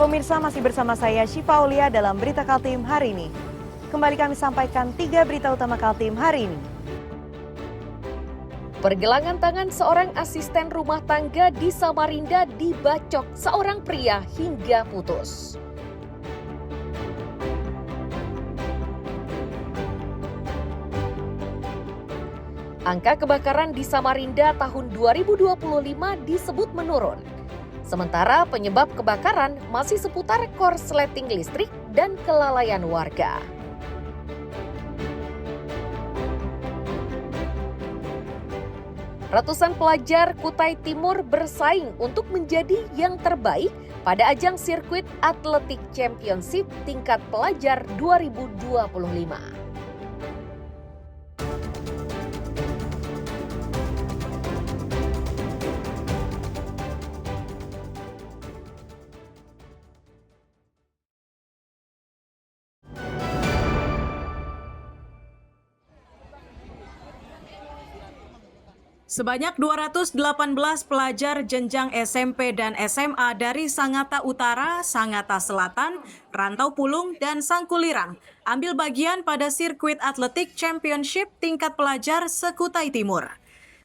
Pemirsa, masih bersama saya Syifa Aulia dalam Berita Kaltim hari ini. Kembali kami sampaikan 3 berita utama Kaltim hari ini. Pergelangan tangan seorang asisten rumah tangga di Samarinda dibacok seorang pria hingga putus. Angka kebakaran di Samarinda tahun 2025 disebut menurun. Sementara penyebab kebakaran masih seputar korsleting listrik dan kelalaian warga. Ratusan pelajar Kutai Timur bersaing untuk menjadi yang terbaik pada ajang sirkuit atletik championship tingkat pelajar 2025. Sebanyak 218 pelajar jenjang SMP dan SMA dari Sangatta Utara, Sangatta Selatan, Rantau Pulung, dan Sangkulirang ambil bagian pada sirkuit atletik championship tingkat pelajar se-Kutai Timur.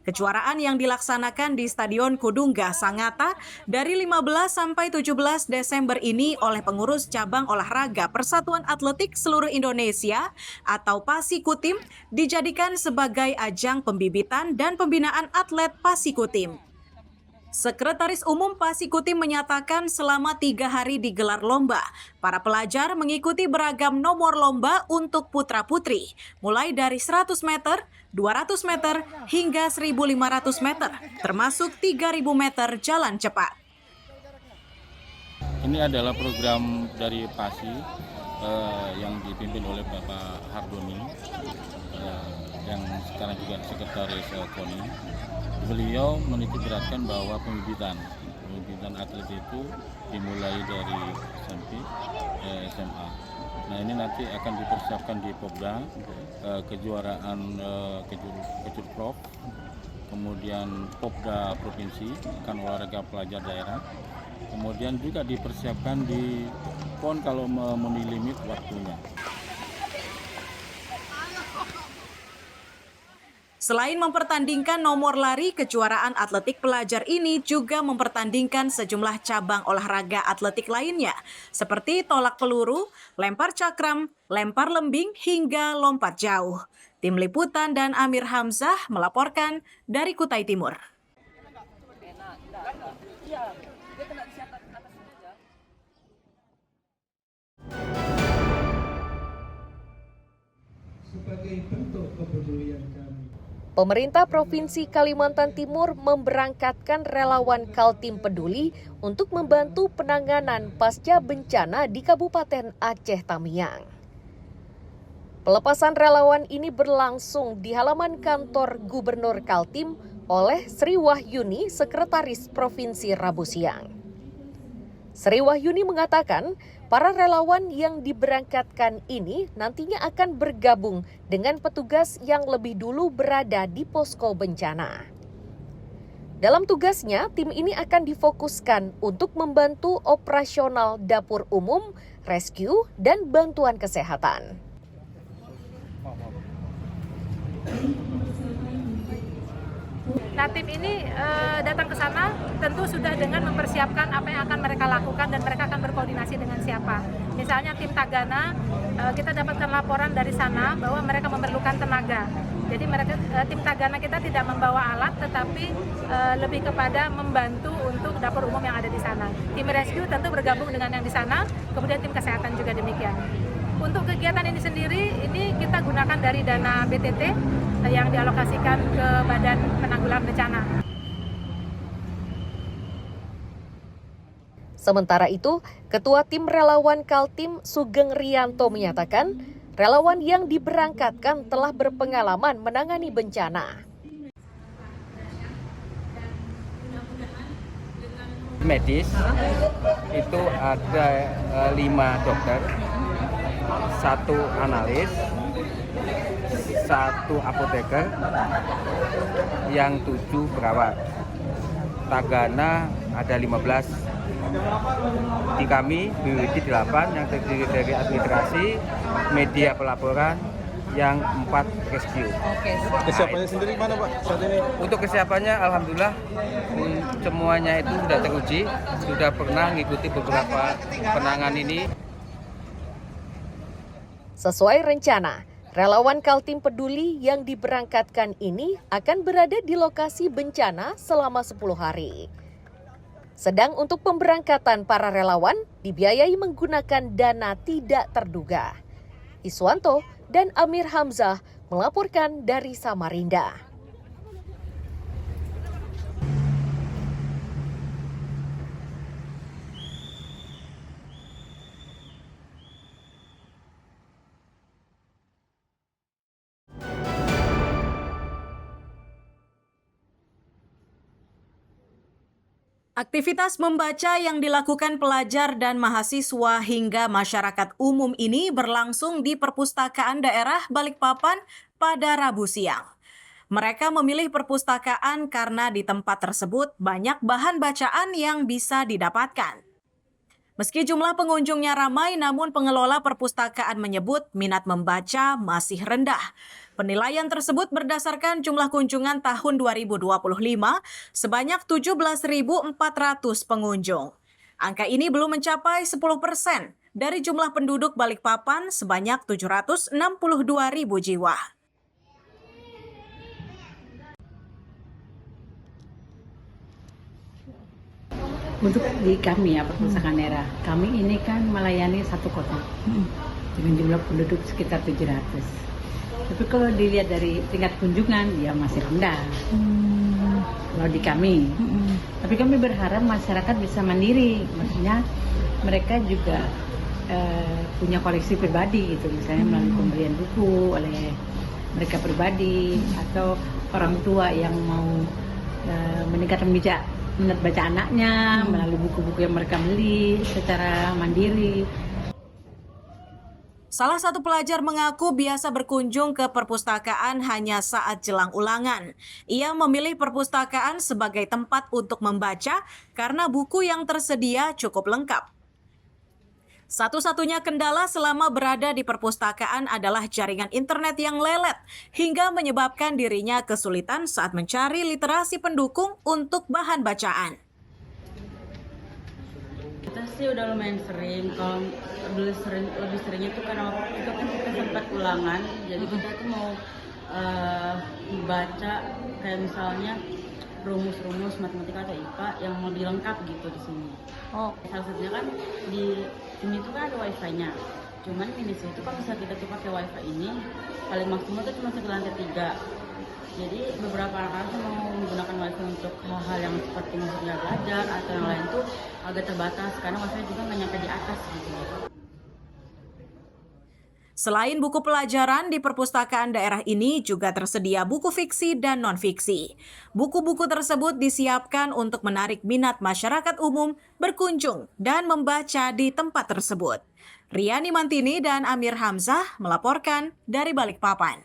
Kejuaraan yang dilaksanakan di Stadion Kudungga, Sangatta dari 15 sampai 17 Desember ini oleh pengurus cabang olahraga Persatuan Atletik Seluruh Indonesia atau PASIKUTIM dijadikan sebagai ajang pembibitan dan pembinaan atlet PASIKUTIM. Sekretaris Umum PASIKUTIM menyatakan selama 3 hari digelar lomba, para pelajar mengikuti beragam nomor lomba untuk putra-putri, mulai dari 100 meter, 200 meter, hingga 1.500 meter, termasuk 3.000 meter jalan cepat. Ini adalah program dari PASI yang dipimpin oleh Bapak Hardoni, yang sekarang juga sekretaris KONI. Beliau menitik beratkan bahwa pembibitan atlet itu dimulai dari SMP, SMA. Nah, ini nanti akan dipersiapkan di Popda, kejuaraan Kejurprov, kemudian Popda Provinsi, kan olahraga pelajar daerah. Kemudian juga dipersiapkan di PON kalau memenuhi limit waktunya. Selain mempertandingkan nomor lari, kejuaraan atletik pelajar ini juga mempertandingkan sejumlah cabang olahraga atletik lainnya, seperti tolak peluru, lempar cakram, lempar lembing, hingga lompat jauh. Tim Liputan dan Amir Hamzah melaporkan dari Kutai Timur. Sebagai bentuk kepedulian kami, Pemerintah Provinsi Kalimantan Timur memberangkatkan relawan Kaltim Peduli untuk membantu penanganan pasca bencana di Kabupaten Aceh Tamiang. Pelepasan relawan ini berlangsung di halaman kantor Gubernur Kaltim oleh Sri Wahyuni, Sekretaris Provinsi, Rabu siang. Sri Wahyuni mengatakan, para relawan yang diberangkatkan ini nantinya akan bergabung dengan petugas yang lebih dulu berada di posko bencana. Dalam tugasnya, tim ini akan difokuskan untuk membantu operasional dapur umum, rescue, dan bantuan kesehatan. Nah, tim ini datang ke sana tentu sudah dengan mempersiapkan apa yang akan mereka lakukan dan mereka akan berkoordinasi dengan siapa. Misalnya tim Tagana, kita dapatkan laporan dari sana bahwa mereka memerlukan tenaga. Jadi tim Tagana kita tidak membawa alat, tetapi lebih kepada membantu untuk dapur umum yang ada di sana. Tim rescue tentu bergabung dengan yang di sana, kemudian tim kesehatan juga demikian. Untuk kegiatan ini sendiri, ini kita gunakan dari dana BTT yang dialokasikan ke Badan Penanggulangan Bencana. Sementara itu, Ketua Tim Relawan Kaltim Sugeng Rianto menyatakan, relawan yang diberangkatkan telah berpengalaman menangani bencana. Medis itu ada 5 dokter, 1 analis, 1 apoteker, yang 7 perawat. Tagana ada 15 di kami BWD 8 yang terdiri dari administrasi, media pelaporan, yang 4 rescue. Kesiapannya sendiri mana Pak saat ini? Untuk kesiapannya alhamdulillah semuanya itu sudah teruji, sudah pernah mengikuti beberapa penanganan ini. Sesuai rencana, relawan Kaltim Peduli yang diberangkatkan ini akan berada di lokasi bencana selama 10 hari. Sedang untuk pemberangkatan para relawan dibiayai menggunakan dana tidak terduga. Iswanto dan Amir Hamzah melaporkan dari Samarinda. Aktivitas membaca yang dilakukan pelajar dan mahasiswa hingga masyarakat umum ini berlangsung di Perpustakaan Daerah Balikpapan pada Rabu siang. Mereka memilih perpustakaan karena di tempat tersebut banyak bahan bacaan yang bisa didapatkan. Meski jumlah pengunjungnya ramai, namun pengelola perpustakaan menyebut minat membaca masih rendah. Penilaian tersebut berdasarkan jumlah kunjungan tahun 2025 sebanyak 17.400 pengunjung. Angka ini belum mencapai 10% dari jumlah penduduk Balikpapan sebanyak 762.000 jiwa. Untuk di kami ya Perpustakaan Daerah, kami ini kan melayani satu kota dengan jumlah penduduk sekitar 700. Tapi kalau dilihat dari tingkat kunjungan, ya masih rendah. Kalau di kami. Tapi kami berharap masyarakat bisa mandiri. Maksudnya mereka juga punya koleksi pribadi gitu. Misalnya melalui pembelian buku oleh mereka pribadi. Atau orang tua yang mau meningkatkan minat baca anaknya melalui buku-buku yang mereka beli secara mandiri. Salah satu pelajar mengaku biasa berkunjung ke perpustakaan hanya saat jelang ulangan. Ia memilih perpustakaan sebagai tempat untuk membaca karena buku yang tersedia cukup lengkap. Satu-satunya kendala selama berada di perpustakaan adalah jaringan internet yang lelet, hingga menyebabkan dirinya kesulitan saat mencari literasi pendukung untuk bahan bacaan. Kita sih udah lumayan sering, kalau lebih seringnya tuh karena waktu itu kan kita sempat ulangan, jadi kita tuh mau baca kayak misalnya rumus-rumus matematika atau IPA yang mau dilengkap gitu di sini. Salah satunya kan di sini tuh kan ada wifi-nya. Cuman di situ kalau misalnya kita tuh pakai wifi ini paling maksimal tuh cuma sampai lantai 3. Jadi beberapa anak-anak yang mau menggunakan wifi untuk hal-hal yang seperti misalnya belajar atau yang lain tuh agak terbatas karena wifi juga nggak nyampe di atas gitu. Selain buku pelajaran, di perpustakaan daerah ini juga tersedia buku fiksi dan non-fiksi. Buku-buku tersebut disiapkan untuk menarik minat masyarakat umum berkunjung dan membaca di tempat tersebut. Riani Mantini dan Amir Hamzah melaporkan dari Balikpapan.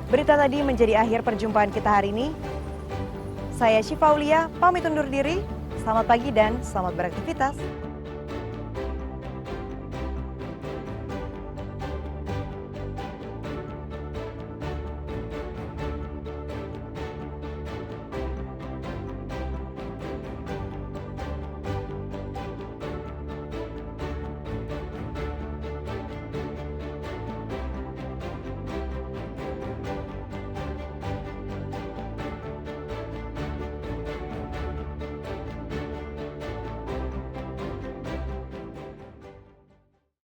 Berita tadi menjadi akhir perjumpaan kita hari ini. Saya Syifa Aulia, pamit undur diri. Selamat pagi dan selamat beraktivitas.